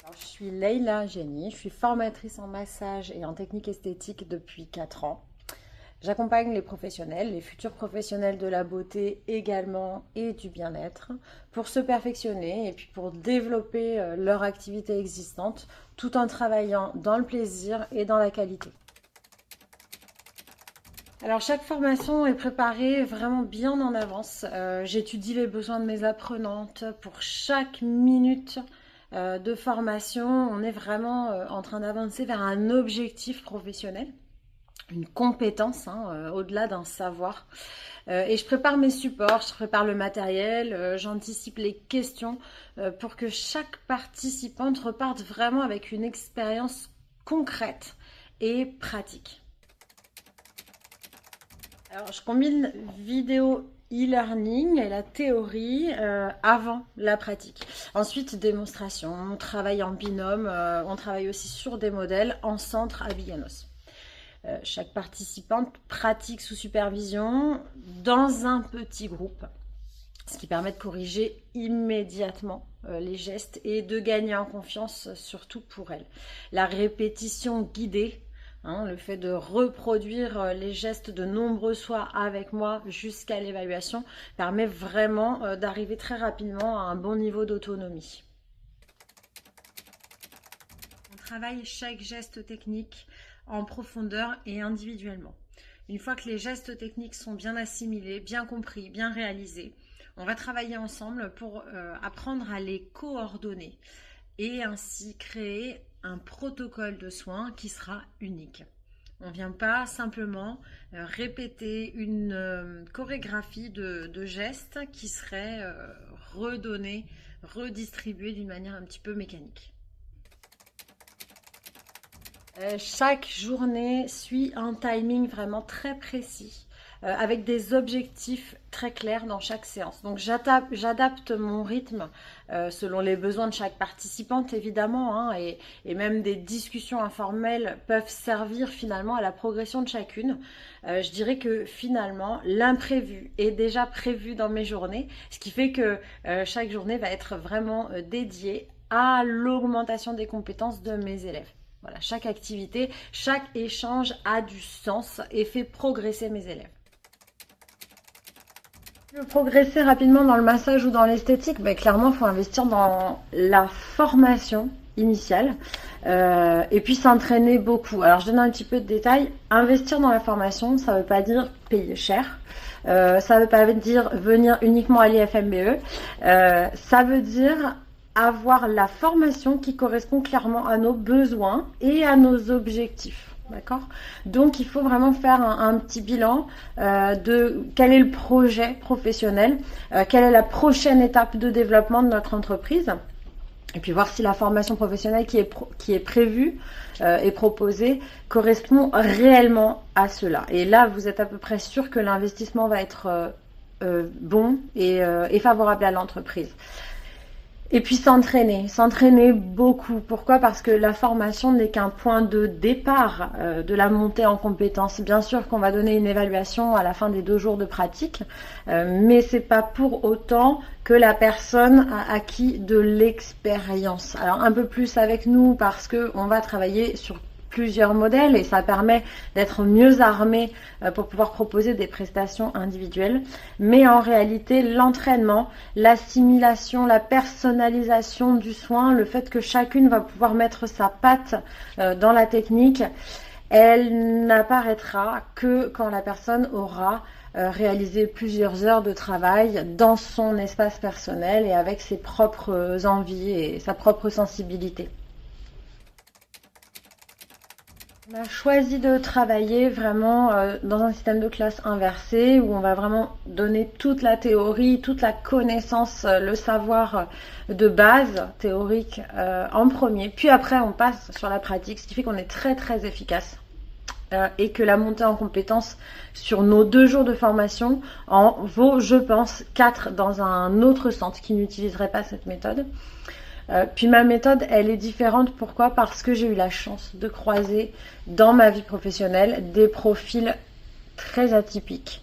Alors, je suis Leïla Génie, je suis formatrice en massage et en technique esthétique depuis 4 ans. J'accompagne les professionnels, les futurs professionnels de la beauté également et du bien-être pour se perfectionner et puis pour développer leur activité existante tout en travaillant dans le plaisir et dans la qualité. Alors chaque formation est préparée vraiment bien en avance. J'étudie les besoins de mes apprenantes pour chaque minute de formation. On est vraiment en train d'avancer vers un objectif professionnel, une compétence au-delà d'un savoir. Et je prépare mes supports, je prépare le matériel, j'anticipe les questions pour que chaque participante reparte vraiment avec une expérience concrète et pratique. Alors, je combine vidéo e-learning et la théorie avant la pratique. Ensuite, démonstration. On travaille en binôme, on travaille aussi sur des modèles en centre à Biganos. Chaque participante pratique sous supervision dans un petit groupe, ce qui permet de corriger immédiatement les gestes et de gagner en confiance, surtout pour elle. La répétition guidée, le fait de reproduire les gestes de nombreuses fois avec moi jusqu'à l'évaluation permet vraiment d'arriver très rapidement à un bon niveau d'autonomie. On travaille chaque geste technique en profondeur et individuellement. Une fois que les gestes techniques sont bien assimilés, bien compris, bien réalisés, on va travailler ensemble pour apprendre à les coordonner et ainsi créer un protocole de soins qui sera unique. On ne vient pas simplement répéter une chorégraphie de gestes qui serait redonnée, redistribuée d'une manière un petit peu mécanique. Chaque journée suit un timing vraiment très précis, avec des objectifs très clairs dans chaque séance. Donc j'adapte mon rythme selon les besoins de chaque participante évidemment, et même des discussions informelles peuvent servir finalement à la progression de chacune. Je dirais que finalement l'imprévu est déjà prévu dans mes journées, ce qui fait que chaque journée va être vraiment dédiée à l'augmentation des compétences de mes élèves. Voilà, chaque activité, chaque échange a du sens et fait progresser mes élèves. Si je veux progresser rapidement dans le massage ou dans l'esthétique, clairement, il faut investir dans la formation initiale et puis s'entraîner beaucoup. Alors, je donne un petit peu de détails. Investir dans la formation, ça ne veut pas dire payer cher. Ça ne veut pas dire venir uniquement à l'IFMBE. Ça veut dire avoir la formation qui correspond clairement à nos besoins et à nos objectifs. D'accord ? Donc, il faut vraiment faire un petit bilan de quel est le projet professionnel, quelle est la prochaine étape de développement de notre entreprise, et puis voir si la formation professionnelle qui est prévue et proposée correspond réellement à cela. Et là, vous êtes à peu près sûr que l'investissement va être bon et favorable à l'entreprise. Et puis s'entraîner beaucoup. Pourquoi ? Parce que la formation n'est qu'un point de départ de la montée en compétences. Bien sûr qu'on va donner une évaluation à la fin des 2 jours de pratique, mais c'est pas pour autant que la personne a acquis de l'expérience. Alors un peu plus avec nous parce que on va travailler sur plusieurs modèles et ça permet d'être mieux armé pour pouvoir proposer des prestations individuelles. Mais en réalité, l'entraînement, l'assimilation, la personnalisation du soin, le fait que chacune va pouvoir mettre sa patte dans la technique, elle n'apparaîtra que quand la personne aura réalisé plusieurs heures de travail dans son espace personnel et avec ses propres envies et sa propre sensibilité. On a choisi de travailler vraiment dans un système de classe inversé où on va vraiment donner toute la théorie, toute la connaissance, le savoir de base théorique en premier. Puis après, on passe sur la pratique, ce qui fait qu'on est très très efficace et que la montée en compétences sur nos 2 jours de formation en vaut, je pense, 4 dans un autre centre qui n'utiliserait pas cette méthode. Puis ma méthode, elle est différente. Pourquoi ? Parce que j'ai eu la chance de croiser dans ma vie professionnelle des profils très atypiques,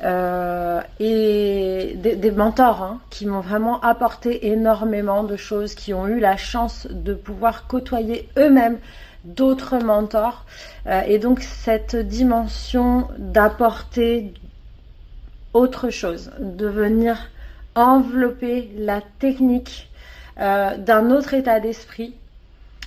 et des mentors hein, qui m'ont vraiment apporté énormément de choses, qui ont eu la chance de pouvoir côtoyer eux-mêmes d'autres mentors. Et donc cette dimension d'apporter autre chose, de venir envelopper la technique d'un autre état d'esprit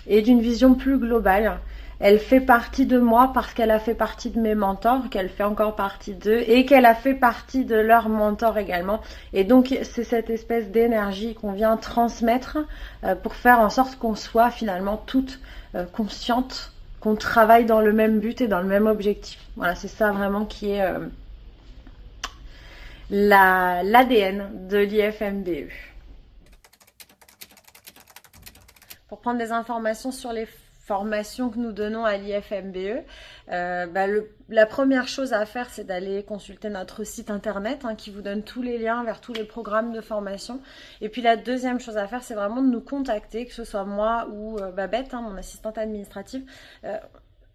et d'une vision plus globale. Elle fait partie de moi parce qu'elle a fait partie de mes mentors, qu'elle fait encore partie d'eux et qu'elle a fait partie de leurs mentors également. Et donc c'est cette espèce d'énergie qu'on vient transmettre pour faire en sorte qu'on soit finalement toutes conscientes, qu'on travaille dans le même but et dans le même objectif. Voilà, c'est ça vraiment qui est l'ADN de l'IFMBE. Pour prendre des informations sur les formations que nous donnons à l'IFMBE, la première chose à faire, c'est d'aller consulter notre site internet qui vous donne tous les liens vers tous les programmes de formation. Et puis la deuxième chose à faire, c'est vraiment de nous contacter, que ce soit moi ou Babette, mon assistante administrative.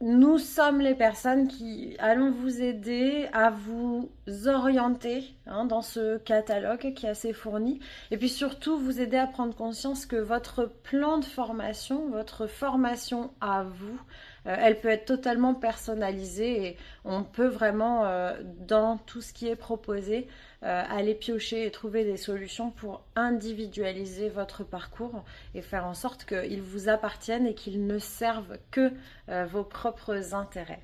Nous sommes les personnes qui allons vous aider à vous orienter dans ce catalogue qui est assez fourni et puis surtout vous aider à prendre conscience que votre plan de formation, votre formation à vous, elle peut être totalement personnalisée et on peut vraiment dans tout ce qui est proposé aller piocher et trouver des solutions pour individualiser votre parcours et faire en sorte qu'il vous appartienne et qu'il ne serve que vos propres intérêts.